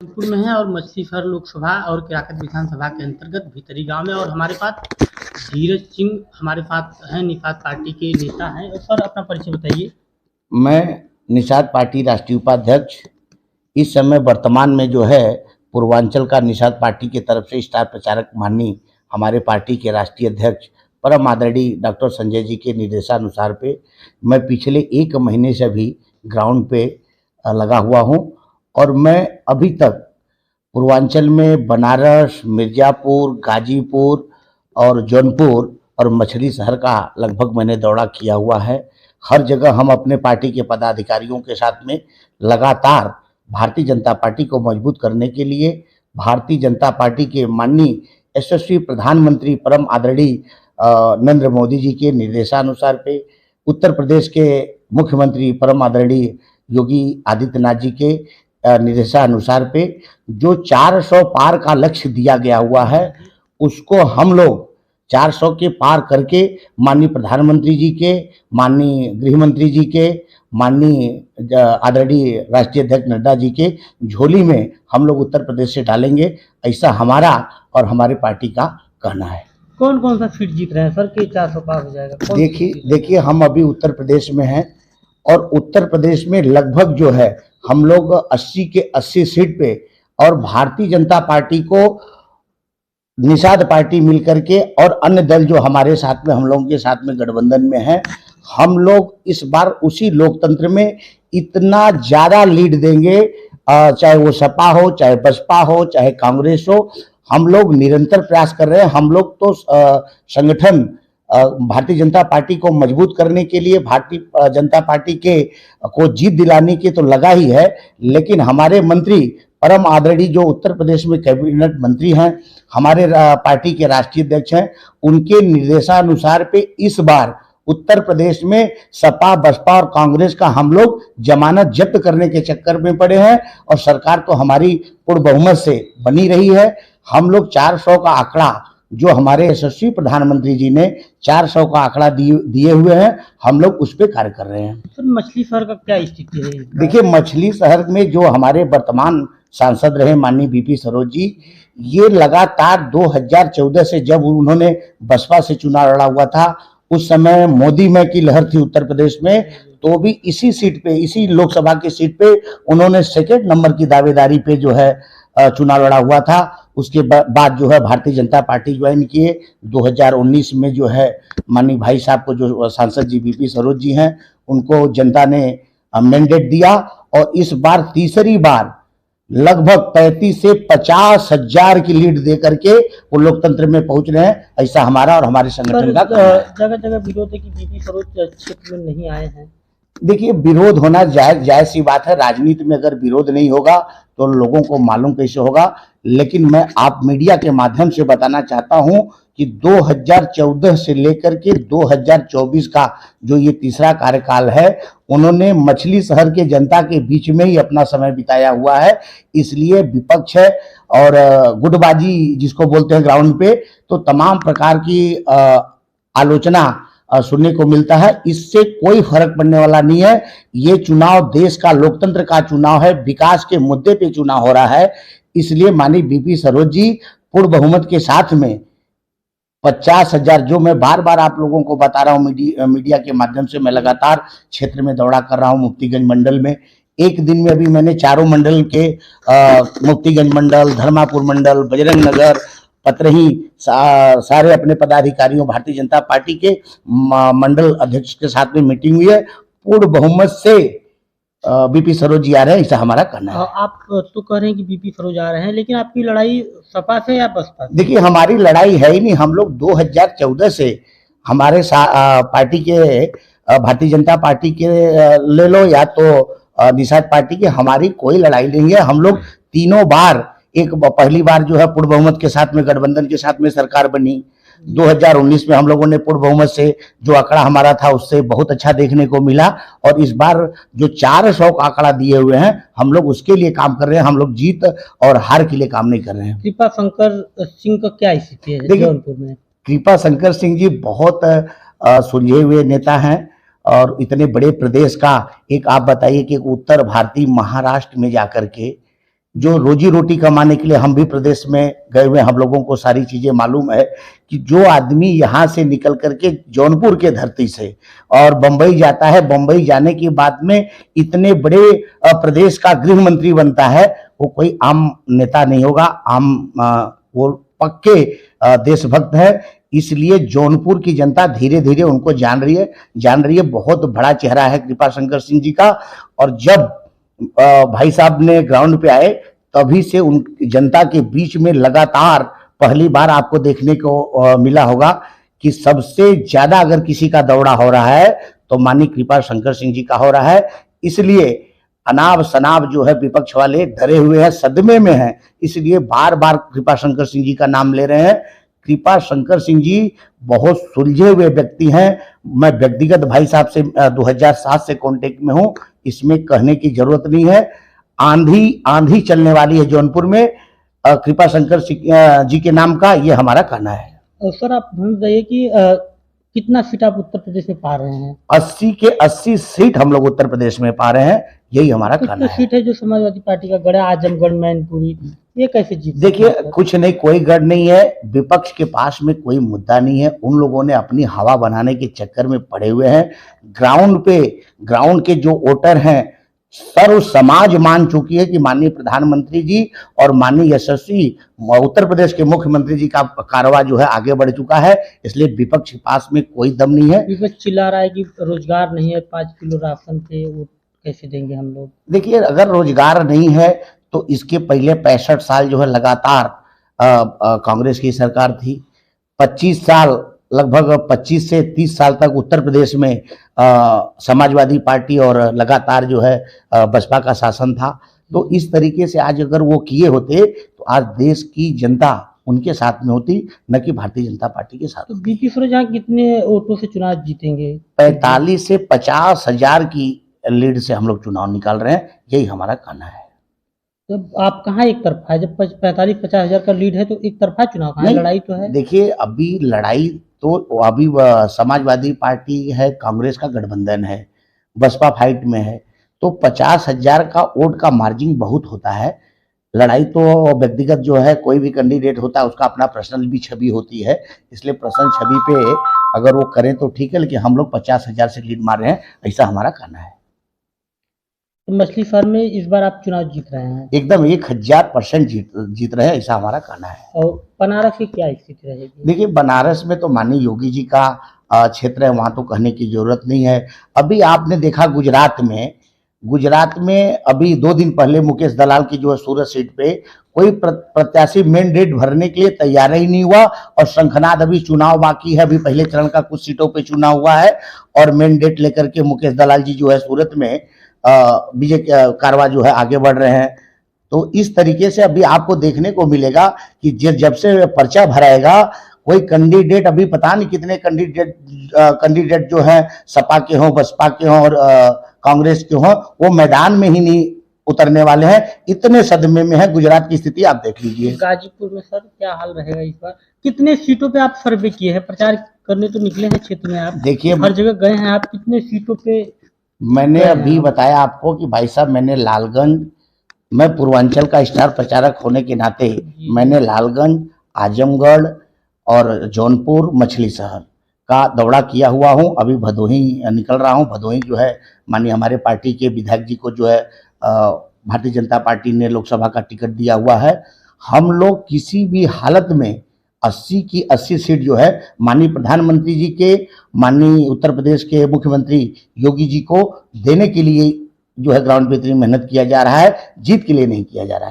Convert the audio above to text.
जौनपुर में है और मछली शहर लोकसभा और केराकत विधानसभा के अंतर्गत भीतरी गांव में। और हमारे पास धीरज सिंह हमारे साथ हैं, निषाद पार्टी के नेता हैं। और सर अपना परिचय बताइए। मैं निषाद पार्टी राष्ट्रीय उपाध्यक्ष इस समय वर्तमान में जो है पूर्वांचल का निषाद पार्टी की तरफ से स्टार प्रचारक माननीय हमारे पार्टी के राष्ट्रीय अध्यक्ष परम आदरणीय डॉक्टर संजय जी के निर्देशानुसार पे मैं पिछले 1 महीने से अभी ग्राउंड पे लगा हुआ हूं। और मैं अभी तक पूर्वांचल में बनारस, मिर्ज़ापुर, गाजीपुर और जौनपुर और मछली शहर का लगभग मैंने दौरा किया हुआ है। हर जगह हम अपने पार्टी के पदाधिकारियों के साथ में लगातार भारतीय जनता पार्टी को मजबूत करने के लिए भारतीय जनता पार्टी के माननीय यशस्वी प्रधानमंत्री परम आदरणीय नरेंद्र मोदी जी के निर्देशानुसार पे उत्तर प्रदेश के मुख्यमंत्री परम आदरणीय योगी आदित्यनाथ जी के निर्देशानुसार पे जो 400 पार का लक्ष्य दिया गया हुआ है उसको हम लोग 400 के पार करके माननीय प्रधानमंत्री जी के, माननीय गृह मंत्री जी के, माननीय आदरणीय राष्ट्रीय अध्यक्ष नड्डा जी के झोली में हम लोग उत्तर प्रदेश से डालेंगे, ऐसा हमारा और हमारे पार्टी का कहना है। कौन कौन सा सीट जीत रहे हैं सर कि 400 पार हो जाएगा? देखिए हम अभी उत्तर प्रदेश में हैं और उत्तर प्रदेश में लगभग जो है हम लोग 80 के 80 सीट पे, और भारतीय जनता पार्टी को निषाद पार्टी मिलकर के और अन्य दल जो हमारे साथ में हम लोगों के साथ में गठबंधन में है, हम लोग इस बार उसी लोकतंत्र में इतना ज़्यादा लीड देंगे, चाहे वो सपा हो, चाहे बसपा हो, चाहे कांग्रेस हो। हम लोग निरंतर प्रयास कर रहे हैं। हम लोग तो संगठन भारतीय जनता पार्टी को मजबूत करने के लिए, भारतीय जनता पार्टी के को जीत दिलाने के तो लगा ही है, लेकिन हमारे मंत्री परम आदरणीय जो उत्तर प्रदेश में कैबिनेट मंत्री हैं, हमारे पार्टी के राष्ट्रीय अध्यक्ष हैं, उनके निर्देशानुसार पे इस बार उत्तर प्रदेश में सपा, बसपा और कांग्रेस का हम लोग जमानत जब्त करने के चक्कर में पड़े हैं और सरकार तो हमारी पूर्ण बहुमत से बनी रही है। हम लोग 400 का आंकड़ा जो हमारे यशस्वी प्रधानमंत्री जी ने 400 का आंकड़ा दिए हुए हैं, हम लोग उस पर कार्य कर रहे हैं। सर मछली शहर का क्या स्थिति है? देखिए मछली शहर में जो हमारे वर्तमान सांसद रहे माननीय बीपी सरोज जी, ये लगातार 2014 से जब उन्होंने बसपा से चुनाव लड़ा हुआ था, उस समय मोदी में की लहर थी उत्तर प्रदेश में, तो भी इसी सीट पे, इसी लोकसभा की सीट पे उन्होंने 2nd नंबर की दावेदारी पे जो है चुनाव लड़ा हुआ था। उसके बाद जो है भारतीय जनता पार्टी ज्वाइन किए। 2019 में जो है माननीय भाई साहब को, जो सांसद जी बीपी सरोज जी हैं, उनको जनता ने मैंडेट दिया और इस बार तीसरी बार लगभग 35 से 50 हजार की लीड दे करके वो लोकतंत्र में पहुंच रहे हैं, ऐसा हमारा और हमारे संगठन का जगह जगह विरोध है कि बीपी सरोज क्षेत्र में नहीं आए हैं। देखिए विरोध होना जायज सी बात है। राजनीति में अगर विरोध नहीं होगा तो लोगों को मालूम कैसे होगा। लेकिन मैं आप मीडिया के माध्यम से बताना चाहता हूं कि 2014 से लेकर के 2024 का जो ये तीसरा कार्यकाल है, उन्होंने मछली शहर के जनता के बीच में ही अपना समय बिताया हुआ है। इसलिए विपक्ष है और गुटबाजी जिसको बोलते हैं ग्राउंड पे, तो तमाम प्रकार की आलोचना सुनने को मिलता है। इससे कोई फर्क पड़ने वाला नहीं है। ये चुनाव देश का, लोकतंत्र का चुनाव है, विकास के मुद्दे पे चुनाव हो रहा है। इसलिए माननीय बीपी सरोज जी पूर्ण बहुमत के साथ में 50 हजार, जो मैं बार बार आप लोगों को बता रहा हूँ मीडिया के माध्यम से, मैं लगातार क्षेत्र में दौरा कर रहा हूँ। मुफ्तीगंज मंडल में एक दिन में अभी मैंने चारों मंडल के मुफ्तीगंज मंडल, धर्मापुर मंडल, बजरंग नगर, पतरही, सारे अपने पदाधिकारियों भारतीय जनता पार्टी के मंडल अध्यक्ष के साथ में मीटिंग हुई है। पूर्ण बहुमत से बीपी सरोज जी आ रहे हैं, ऐसा हमारा कहना है। आप तो कह रहे हैं कि बीपी सरोज आ रहे हैं, लेकिन आपकी लड़ाई सपा से या बसपा से? देखिए हमारी लड़ाई है ही नहीं। हम लोग 2014 से हमारे पार्टी के, भारतीय जनता पार्टी के ले लो या तो निषाद पार्टी के, हमारी कोई लड़ाई नहीं है। हम लोग तीनों बार, एक पहली बार जो है पूर्ण बहुमत के साथ में गठबंधन के साथ में सरकार बनी। 2019 में हम लोगों ने पूर्ण बहुमत से जो आंकड़ा हमारा था उससे बहुत अच्छा देखने को मिला, और इस बार जो 400 का आंकड़ा दिए हुए हैं, हम लोग उसके लिए काम कर रहे हैं। हम लोग जीत और हार के लिए काम नहीं कर रहे हैं। कृपा शंकर सिंह का क्या स्थिति है जौनपुर में? कृपा शंकर सिंह जी बहुत सुलझे हुए नेता हैं और इतने बड़े प्रदेश का, एक आप बताइए कि एक उत्तर भारतीय महाराष्ट्र में जाकर के जो रोजी रोटी कमाने के लिए हम भी प्रदेश में गए हुए, हम लोगों को सारी चीजें मालूम है कि जो आदमी यहाँ से निकल करके जौनपुर के धरती से और बंबई जाता है, बंबई जाने के बाद में इतने बड़े प्रदेश का गृह मंत्री बनता है, वो कोई आम नेता नहीं होगा, वो पक्के देशभक्त है। इसलिए जौनपुर की जनता धीरे धीरे उनको जान रही है। बहुत बड़ा चेहरा है कृपाशंकर सिंह जी का। और जब भाई साहब ने ग्राउंड पे आए तभी से उन जनता के बीच में लगातार पहली बार आपको देखने को मिला होगा कि सबसे ज्यादा अगर किसी का दौड़ा हो रहा है तो माननीय कृपाशंकर सिंह जी का हो रहा है। इसलिए अनाप शनाप जो है विपक्ष वाले डरे हुए हैं, सदमे में हैं, इसलिए बार बार कृपाशंकर सिंह जी का नाम ले रहे हैं। कृपाशंकर सिंह जी बहुत सुलझे हुए व्यक्ति हैं। मैं व्यक्तिगत भाई साहब से 2007 से कांटेक्ट में हूं, इसमें कहने की जरूरत नहीं है। आंधी चलने वाली है जौनपुर में कृपाशंकर जी के नाम का, ये हमारा कहना है। और सर आप बताइए कि कितना सीट आप उत्तर प्रदेश में पा रहे हैं? 80 के 80 सीट हम लोग उत्तर प्रदेश में पा रहे हैं, यही हमारा कहना है। सीट है जो समाजवादी पार्टी का गढ़ है, आजमगढ़, मैनपुरी, ये कैसे जीत? देखिए कुछ नहीं, कोई गढ़ नहीं है, विपक्ष के पास में कोई मुद्दा नहीं है। उन लोगों ने अपनी हवा बनाने के चक्कर में पड़े हुए हैं। ग्राउंड के जो वोटर हैं, सर्व समाज मान चुकी है कि माननीय प्रधानमंत्री जी और माननीय यशस्वी उत्तर प्रदेश के मुख्यमंत्री जी का कारवा जो है आगे बढ़ चुका है। इसलिए विपक्ष के पास में कोई दम नहीं है। विपक्ष चिल्ला रहा है कि रोजगार नहीं है, 5 किलो राशन पे वो कैसे देंगे हम लोग? देखिए अगर रोजगार नहीं है तो इसके पहले 65 साल जो है लगातार कांग्रेस की सरकार थी। 25 साल, लगभग 25 से 30 साल तक उत्तर प्रदेश में समाजवादी पार्टी और लगातार जो है बसपा का शासन था। तो इस तरीके से आज अगर वो किए होते तो आज देश की जनता उनके साथ में होती, न कि भारतीय जनता पार्टी के साथ। तो बीपी सरोज कितने वोटों से चुनाव जीतेंगे? 45 से 50 हजार की लीड से हम लोग चुनाव निकाल रहे हैं, यही हमारा कहना है। तो आप कहाँ एक तरफा है? जब 45-50 हजार का लीड है तो एक तरफा चुनाव कहाँ है? लड़ाई तो है। देखिए अभी लड़ाई तो अभी समाजवादी पार्टी है, कांग्रेस का गठबंधन है, बसपा फाइट में है, तो 50 हजार का वोट का मार्जिन बहुत होता है। लड़ाई तो व्यक्तिगत जो है, कोई भी कैंडिडेट होता है उसका अपना पर्सनल भी छवि होती है, इसलिए पर्सनल छवि पे अगर वो करें तो ठीक है, लेकिन हम लोग 50 हजार से लीड मार रहे हैं, ऐसा हमारा कहना है। तो मछली फार्म में इस बार आप चुनाव जीत रहे हैं? एकदम 1000% जीत रहे हैं, ऐसा हमारा कहना है। और बनारस की क्या स्थिति रहेगी? देखिए बनारस में तो माननीय योगी जी का क्षेत्र है, वहां तो कहने की जरूरत नहीं है। अभी आपने देखा गुजरात में अभी 2 दिन पहले मुकेश दलाल की जो है सूरत सीट पे कोई प्रत्याशी मैंडेट भरने के लिए तैयार ही नहीं हुआ। और शंखनाद अभी चुनाव बाकी है, अभी पहले चरण का कुछ सीटों पे चुनाव हुआ है और मैंडेट लेकर के मुकेश दलाल जी जो है सूरत में विजय कारवा जो है आगे बढ़ रहे हैं। तो इस तरीके से अभी आपको देखने को मिलेगा कि जब से पर्चा भराएगा कोई कैंडिडेट, अभी पता नहीं कितने कैंडिडेट जो है सपा के हों, बसपा के हों और कांग्रेस के हों, वो मैदान में ही नहीं उतरने वाले हैं। इतने सदमे में है गुजरात की स्थिति, आप देख लीजिए। गाजीपुर में सर क्या हाल रहेगा इस बार? कितने सीटों पे आप सर्वे किए हैं? प्रचार करने तो निकले हैं क्षेत्र में, आप देखिए हर जगह गए हैं, आप कितने सीटों पे? मैंने अभी बताया आपको कि भाई साहब मैंने लालगंज, मैं पूर्वांचल का स्टार प्रचारक होने के नाते मैंने लालगंज, आजमगढ़ और जौनपुर, मछली शहर का दौरा किया हुआ हूं। अभी भदोही निकल रहा हूं। भदोही जो है माननीय हमारे पार्टी के विधायक जी को जो है भारतीय जनता पार्टी ने लोकसभा का टिकट दिया हुआ है। हम लोग किसी भी हालत में 80 की 80 सीट जो है माननीय प्रधानमंत्री जी के, माननीय उत्तर प्रदेश के मुख्यमंत्री योगी जी को देने के लिए जो है ग्राउंड पे इतनी मेहनत किया जा रहा है, जीत के लिए नहीं किया जा रहा है।